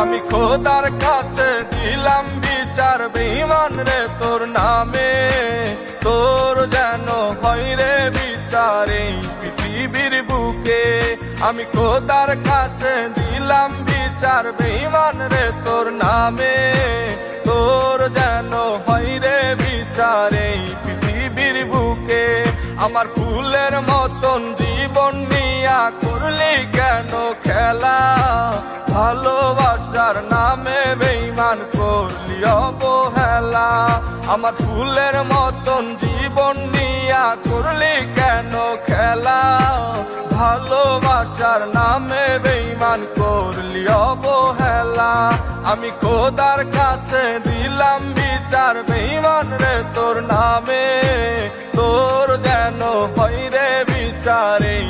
আমি খোদার কাছে দিলাম বিচার বেঈমান রে তোর নামে, তোর যেন হয় রে বিচার এই পৃথিবীর বুকে। আমি খোদার কাছে দিলাম বিচার বেঈমান রে তোর নামে, তোর যেন হয় রে বিচার এই পৃথিবীর বুকে। আমার ফুলের মতন জীবন নিয়া করলি কেন খেলা, ভালোবাসার নামে বেঈমান করলি অবহেলা। আমার ফুলের মতন জীবন নিয়া করলি কেন খেলা, ভালোবাসার নামে বেঈমান করলি অবহেলা। আমি খোদার কাছে দিলাম বিচার বেঈমান রে তোর নামে, তোর যেন হয় রে বিচার এই